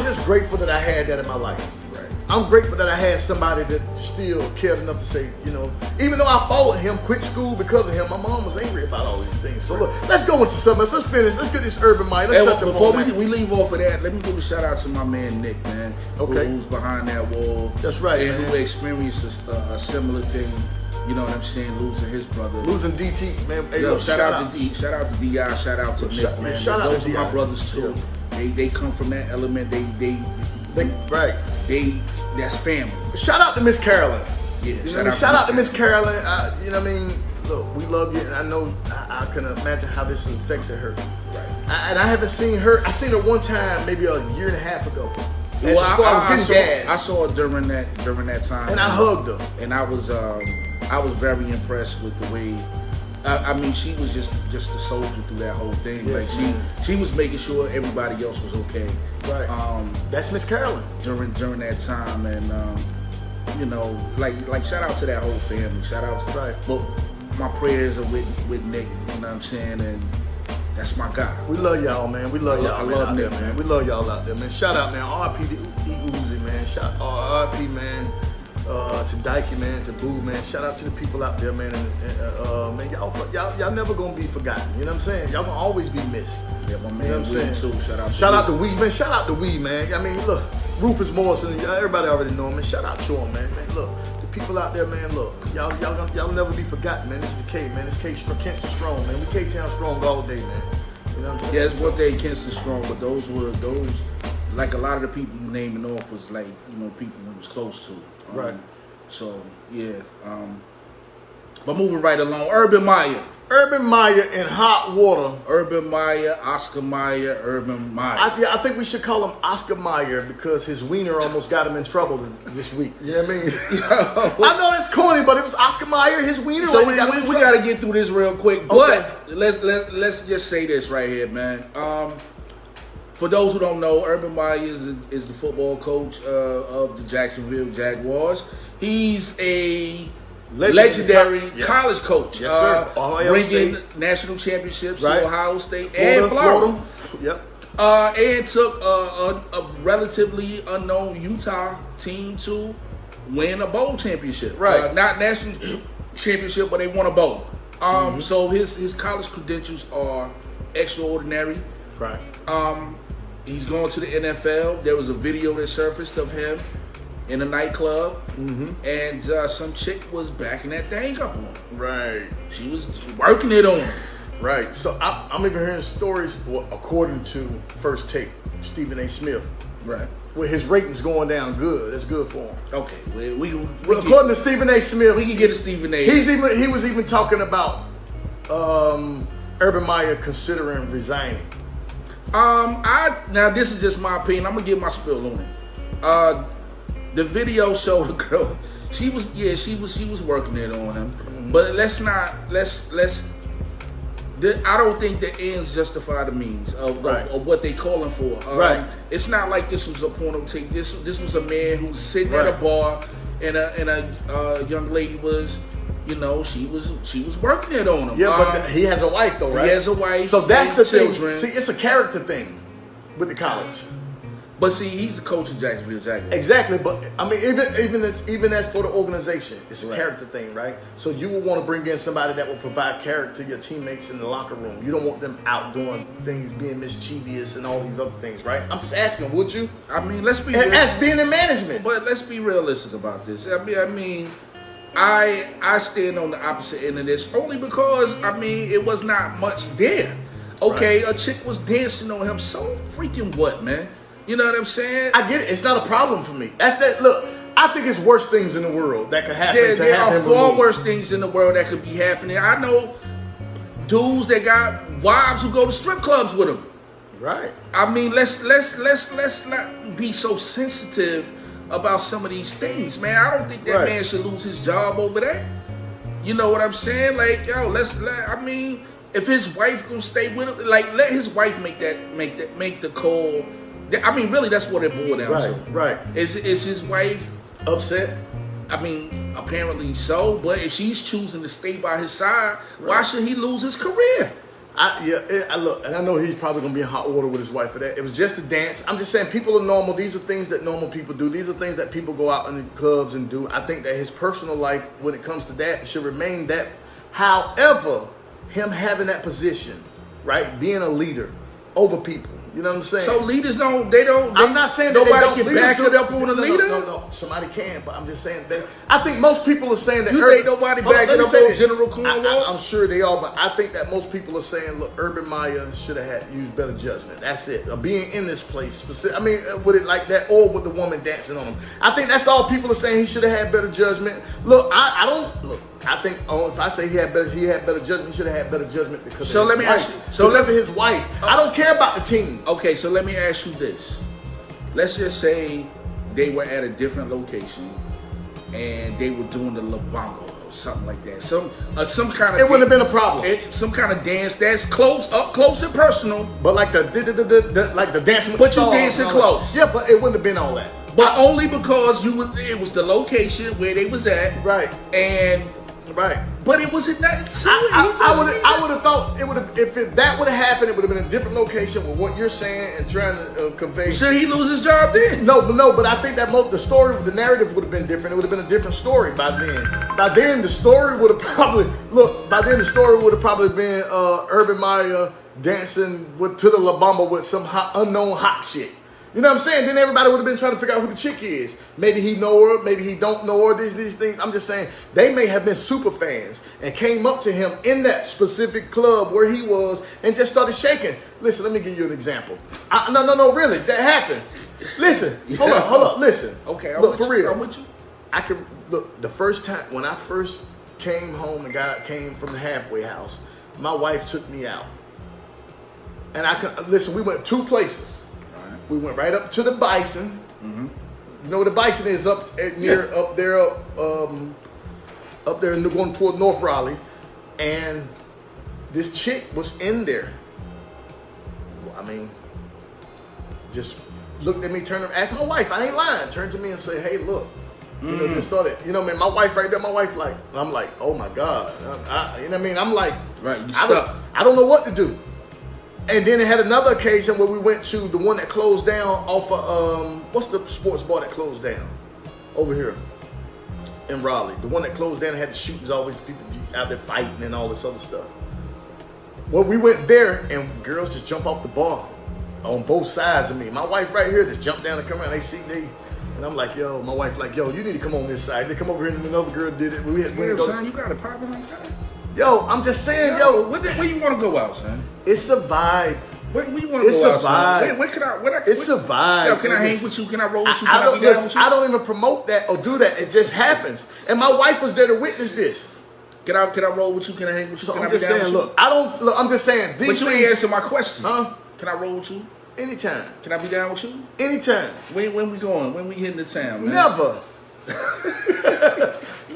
just grateful that I had that in my life. Right. I'm grateful that I had somebody that still cared enough to say, you know, even though I followed him, quit school because of him, my mom was angry about all these things. So look, let's go into something else. Let's finish. Let's get this Urban Myer. Let's touch before we leave off of that, let me give a shout out to my man Nick, man. Okay. Who's behind that wall. That's right, and man. who experienced a similar thing. You know what I'm saying? Losing his brother. Losing DT, man. Hey, yo, shout out to D. Shout out to DI. Shout out to Nick, man. Shout out those to are my brothers too. Yeah. They come from that element. That's family. Shout out to Miss Carolyn. Yeah. You know shout out to Miss Carolyn. You know what I mean? Look, we love you, and I know I can imagine how this has affected her. Right. And I haven't seen her. I seen her one time, maybe a year and a half ago. Well, I saw her during that time, and I hugged her. And I was very impressed with the way. I mean, she was just a soldier through that whole thing. Yes, like she was making sure everybody else was okay. Right. That's Miss Carolyn during that time, and you know, like shout out to that whole family. Shout out to but my prayers are with Nick. You know what I'm saying? And that's my guy. We love y'all, man. We love y'all. I love Nick, man. We love y'all out there, man. Shout out, man. R.I.P. to Uzi, man. R.I.P. man. To Dikey, man, to Boo, man. Shout out to the people out there, man. And man, y'all never gonna be forgotten. You know what I'm saying? Y'all gonna always be missed. Yeah, my man. You know what I'm saying? Too. Shout out to Weed, man. Shout out to Weed, man. I mean, look, Rufus Morrison. Everybody already know him, man. Shout out to him, man. Look, the people out there, man. Look, y'all never be forgotten, man. This is the K, man. This Kingston strong, man. We K-Town strong all day, man. You know what I'm saying? Yeah, it's one day Kingston strong, but those like a lot of the people you naming off was like, you know, people who was close to. Right. So yeah. But moving right along, Urban Myer. Urban Myer in hot water. Urban Myer, Oscar Myer, Urban Myer. I think we should call him Oscar Myer because his wiener almost got him in trouble this week. You know what I mean? I know it's corny, but it was Oscar Myer, his wiener. So we got to get through this real quick. But let's just say this right here, man. For those who don't know, Urban Myer is the football coach of the Jacksonville Jaguars. He's a legendary college coach. Yes, sir. Bringing national championships to Ohio State and Florida. Yep. And took a relatively unknown Utah team to win a bowl championship. Right. Not national championship, but they won a bowl. So his college credentials are extraordinary. Right. He's going to the NFL. There was a video that surfaced of him in a nightclub, and some chick was backing that thing up on him. Right. She was working it on him. Right. So I'm even hearing stories, according to First Take, Stephen A. Smith. Right. With his ratings going down good. That's good for him. Okay. Well, according to Stephen A. Smith, we can get a Stephen A. He was even talking about Urban Myer considering resigning. Now this is just my opinion. I'm gonna give my spill on it. The video showed the girl. She was working it on him. But I don't think the ends justify the means of what they calling for. It's not like this was a porno tape. This was a man who was sitting at a bar, and a young lady was. You know, she was working it on him. Yeah, but he has a wife though, right? He has a wife. So that's the children. thing. See, it's a character thing with the college. But see, he's the coach of Jacksonville Jaguars. Exactly, but I mean, even as for the organization, it's a character thing, right? So you would want to bring in somebody that will provide character to your teammates in the locker room. You don't want them out doing things, being mischievous and all these other things, right? I'm just asking, would you? I mean, let's be as being in management. But let's be realistic about this. I mean, I stand on the opposite end of this only because I mean it was not much there. Okay, a chick was dancing on him. So freaking what, man? You know what I'm saying? I get it. It's not a problem for me. That's that. Look, I think it's worse things in the world that could happen. There are far worse things in the world that could be happening. I know dudes that got wives who go to strip clubs with them. Right. I mean, let's not be so sensitive about some of these things, man. I don't think that man should lose his job over that. You know what I'm saying? Like, yo, I mean, if his wife gonna stay with him, like, let his wife make the call. I mean, really, that's what it boiled down to. Right. Is his wife upset? I mean, apparently so. But if she's choosing to stay by his side, why should he lose his career? I look, and I know he's probably gonna be in hot water with his wife for that. It was just a dance. I'm just saying, people are normal. These are things that normal people do. These are things that people go out in the clubs and do. I think that his personal life, when it comes to that, should remain that. However, him having that position, right, being a leader over people. You know what I'm saying? So leaders I'm not saying nobody can back it up on a leader. No, somebody can, but I'm just saying that I think most people are saying that. You think nobody back it up on General Cornwall? I'm sure they are, but I think that most people are saying, look, Urban Myer should have used better judgment. That's it. Being in this place, I mean, with it like that, or with the woman dancing on him. I think that's all people are saying. He should have had better judgment. Look, I don't look. I think if I say he had better judgment, he should have had better judgment because of his wife. I don't care about the team. Okay, so let me ask you this. Let's just say they were at a different location and they were doing the Labongo or something like that. Some kind of it wouldn't have been a problem. Some kind of dance that's up close and personal. But like the dancing with the stars. But you dancing close. Yeah, but it wouldn't have been all that. But only because it was the location where they was at. Right. And right. But it wasn't that. I would have thought it would have if that would have happened. It would have been a different location with what you're saying and trying to convey. Should he lose his job then? No. But I think that the narrative would have been different. It would have been a different story by then. By then, the story would have probably been Urban Myer dancing to the La Bamba with some unknown hot chick. You know what I'm saying? Then everybody would have been trying to figure out who the chick is. Maybe he know her, maybe he don't know her, these things. I'm just saying, they may have been super fans and came up to him in that specific club where he was and just started shaking. Listen, let me give you an example. No, really, that happened. Listen, hold up, listen. Okay, look, for real. I'm with you. I can, look, the first time, when I first came home and came from the halfway house, my wife took me out. And we went 2 places. We went right up to the Bison. Mm-hmm. You know where the Bison is up there, going toward North Raleigh. And this chick was in there. I mean, just looked at me, asked my wife, I ain't lying, turned to me and said, hey, look. You know, just started, man, my wife right there, I'm like, oh my God. You know what I mean? I'm like, right, I don't know what to do. And then it had another occasion where we went to the one that closed down off of, what's the sports bar that closed down? Over here in Raleigh. The one that closed down had the shootings, always people out there fighting and all this other stuff. Well, we went there and girls just jump off the bar on both sides of me. My wife right here just jumped down and come around. And I'm like, yo, my wife like, yo, you need to come on this side. They come over here and another girl did it. Son, you got a problem like that? Yo, I'm just saying, where you want to go out, son? It's a vibe. Where you want to go out, son? It's a vibe. Yo, can I hang with you? Can I roll with you? Can I be down with you? I don't even promote that or do that. It just happens. And my wife was there to witness this. Can I roll with you? Can I hang with you? So can I'm I be just down saying, with you? I'm just saying. But you ain't answer my question. Huh? Can I roll with you? Anytime. Can I be down with you? Anytime. When we going? When we hitting the town, man? Never.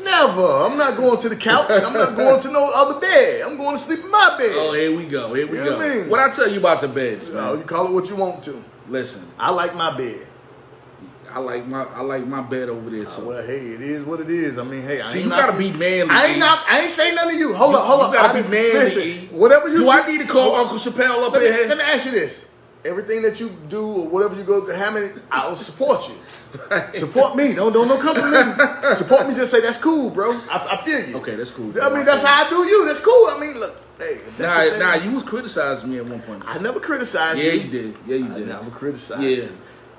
Never. I'm not going to the couch. I'm not going to no other bed. I'm going to sleep in my bed. Oh, here we go. You know what I mean? What I tell you about the beds, man? No, you call it what you want to. Listen, I like my bed. I like my bed over there. So well, hey, it is what it is. I mean, hey, you gotta be manly. I ain't saying nothing to you. Hold up. You gotta be manly. Listen, whatever you do, I need to call Uncle Chappelle up in here? Let me ask you this: everything that you do or whatever you go, I will support you. Right. Support me. Don't come for me. Support me. Just say that's cool, bro. I feel you. Okay, that's cool. I mean, that's how I do you. That's cool. I mean, look. Hey, you was criticizing me at one point. I never criticized you. Yeah, you did. I never criticized you. you.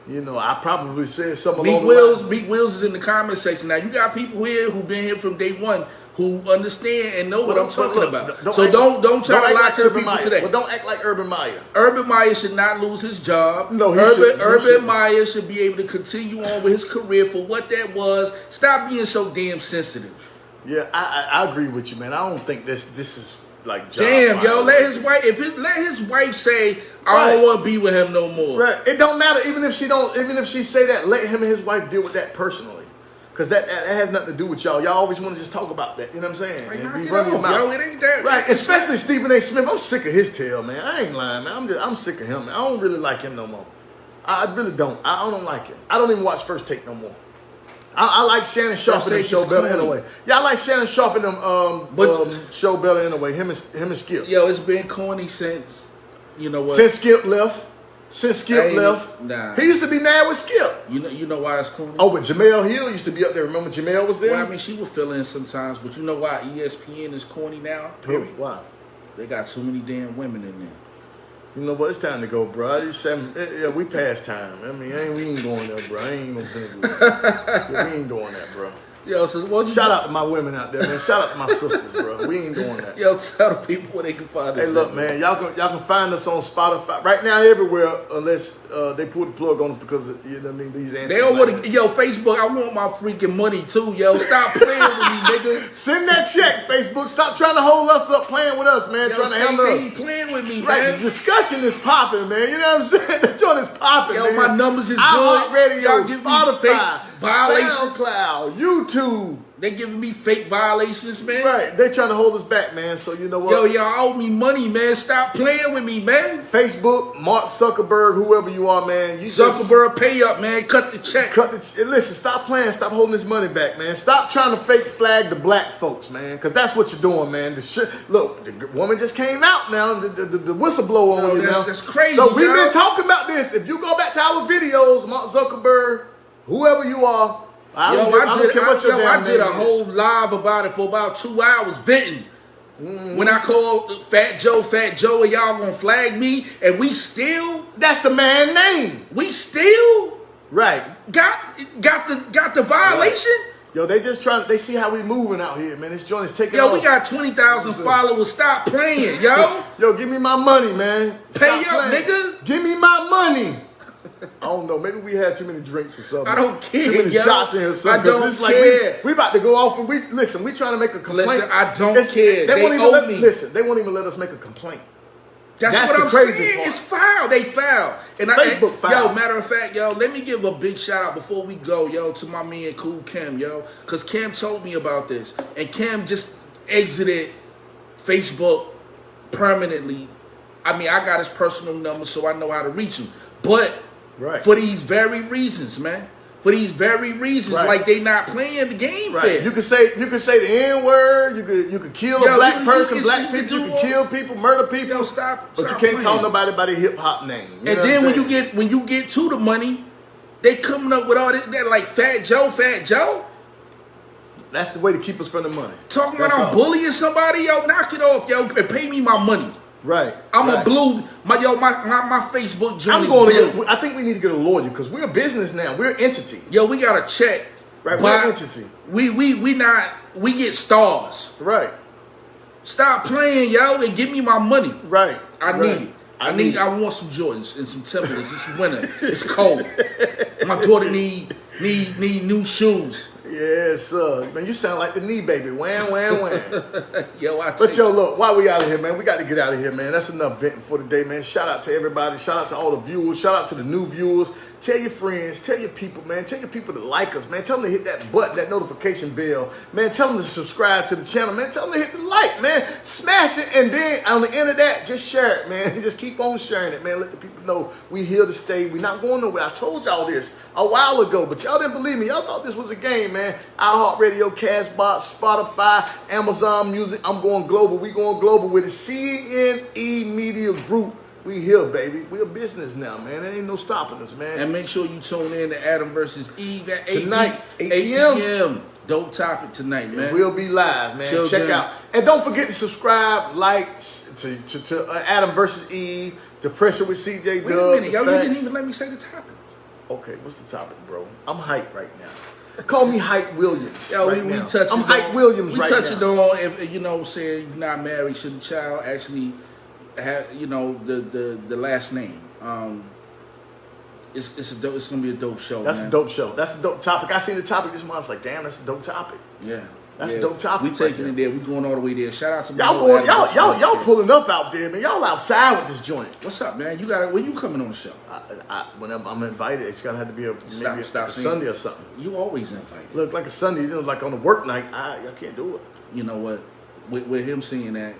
You know, I probably said something Meek along Wills, the Meek Wills is in the comment section. Now you got people here who've been here from day one who understand and know what I'm talking about. So don't try to lie to the people today. But don't act like Urban Myer. Urban Myer should not lose his job. No, Urban Myer should be able to continue on with his career for what that was. Stop being so damn sensitive. Yeah, I agree with you, man. I don't think this is like job damn, fire. yo, let his wife say I don't want to be with him no more. Right. It don't matter even if she say that. Let him and his wife deal with that personally, because that has nothing to do with y'all. Y'all always want to just talk about that. You know what I'm saying? Like, and knock be it running off, your mouth. yo. It ain't that right. Especially Stephen A. Smith. I'm sick of his tail, man. I ain't lying, man. I'm sick of him, man. I don't really like him no more. I really don't. I don't like him. I don't even watch First Take no more. I like Shannon Sharp and them show better anyway. Yeah, I like Shannon Sharp and them show better anyway. Him and Skip. Yo, it's been corny since, you know what? Since Skip left. Nah. He used to be mad with Skip. You know why it's corny? Oh, but Jamel Hill used to be up there. Remember Jamel was there? Well, I mean, she would fill in sometimes, but you know why ESPN is corny now? Period. Why? They got too many damn women in there. You know what? It's time to go, bro. Yeah, we past time. I mean, we ain't going there, bro. I ain't gonna finish with it. We ain't doing that, bro. Yo, so shout out to my women out there, man. Shout out to my sisters, bro. We ain't doing that. Yo, tell the people where they can find us. Hey, look, man. Y'all can find us on Spotify right now everywhere, unless they pull the plug on us because of, you know what I mean. These answers. They don't want to. Yo, Facebook. I want my freaking money too. Yo, stop playing with me, nigga. Send that check, Facebook. Stop trying to hold us up, playing with us, man. Yo, trying to handle us. They playing with me, right, man. The discussion is popping, man. You know what I'm saying? The joint is popping, yo, man. My numbers is good. Radio, Spotify, violations, SoundCloud, YouTube. They giving me fake violations, man. Right, they trying to hold us back, man. So you know what? Yo, y'all owe me money, man. Stop playing with me, man. Facebook, Mark Zuckerberg, whoever you are, man. Zuckerberg, pay up, man. Cut the check. Listen, stop playing. Stop holding this money back, man. Stop trying to fake flag the black folks, man. Because that's what you're doing, man. Look, the woman just came out now. The whistleblower on you now. That's crazy. So we've been talking about this. If you go back to our videos, Mark Zuckerberg, whoever you are. I did a whole live about it for about 2 hours, venting. Mm-hmm. When I called Fat Joe, and y'all gonna flag me, and we still. That's the man's name. We still. Right. Got the violation. Right. Yo, they see how we moving out here, man. This joint is taking off. Yo, we got 20,000 followers. Stop playing, yo. Yo, give me my money, man. Pay up, nigga. Give me my money. I don't know. Maybe we had too many drinks or something. I don't care. Too many shots in here or something. I don't care. We about to go off and we trying to make a complaint. Listen, I don't care. They owe me. Listen, they won't even let us make a complaint. That's what I'm saying. Part. It's foul. They foul. And Facebook foul. Yo, matter of fact, yo, let me give a big shout out before we go, yo, to my man Cool Kim, yo. Because Kim told me about this. And Kim just exited Facebook permanently. I mean, I got his personal number, so I know how to reach him. But for these very reasons, man. For these very reasons, like they not playing the game fair. You could say the N-word. You could kill a black person, black people. You can kill people, murder people. Yo, stop. But you can't call nobody by their hip hop name. And then when you get to the money, they coming up with all that like Fat Joe. That's the way to keep us from the money. Talking about I'm bullying somebody, yo, knock it off, yo, and pay me my money. Right. I'm a blue. My Facebook joint is blue. I think we need to get a lawyer because we're a business now. We're an entity. Yo, we got a check. Right. We're an entity. We get stars. Right. Stop playing, yo, and give me my money. Right. I need it. I want some Jordans and some Timberlands. It's winter. It's cold. My daughter need new shoes. Yes, sir. Man, you sound like the knee baby. Wham, wham, wham. Yo, look, while we out of here, man, we got to get out of here, man. That's enough venting for today, man. Shout out to everybody. Shout out to all the viewers. Shout out to the new viewers. Tell your friends. Tell your people, man. Tell your people to like us, man. Tell them to hit that button, that notification bell. Man, tell them to subscribe to the channel, man. Tell them to hit the like, man. Smash it, and then on the end of that, just share it, man. Just keep on sharing it, man. Let the people know we here to stay. We not going nowhere. I told y'all this a while ago, but y'all didn't believe me. Y'all thought this was a game, man. iHeartRadio, Castbox, Spotify, Amazon Music. I'm going global. We going global with the CNE Media Group. We here, baby. We a business now, man. There ain't no stopping us, man. And make sure you tune in to Adam versus Eve at 8 tonight, 8 p.m. Dope topic tonight, man. We'll be live, man. Children. Check out. And don't forget to subscribe, like to Adam versus Eve, to Pressure with CJ Dub. Wait a minute, yo. You didn't even let me say the topic. Okay, what's the topic, bro? I'm hyped right now. Call me Hype Williams. Yo, right we now. touching I'm Hype Williams right now. We touching on if you know, saying you're not married, should the child actually have the last name? It's gonna be a dope show. That's a dope show. That's a dope topic. I seen the topic this month. I was like, damn, that's a dope topic. Yeah. That's a dope topic. We taking it there. We going all the way there. Shout out to y'all pulling up out there, man. Y'all outside with this joint. What's up, man? You got when you coming on the show? Whenever I'm invited, it's gotta have to be a Sunday or something. You always invited. Look like a Sunday, like on a work night. I can't do it. You know what? With him saying that,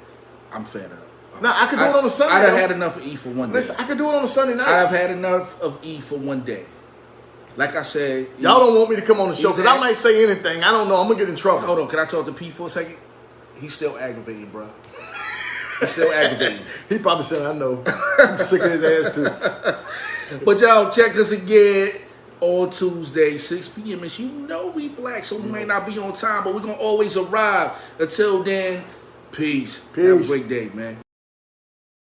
I'm fed up. Now I could do it on a Sunday. I'd have had enough of E for one day. Listen, I could do it on a Sunday night. I'd have had enough of E for one day. Like I said, y'all don't want me to come on the show because I might say anything. I don't know. I'm gonna get in trouble. Hold on, can I talk to P for a second? He's still aggravating, bro. He's still aggravating. He probably said, "I know." I'm sick of his ass too. But y'all check us again on Tuesday, 6 p.m. And you know we black, so we may not be on time, but we're gonna always arrive. Until then, peace. Have a great day, man.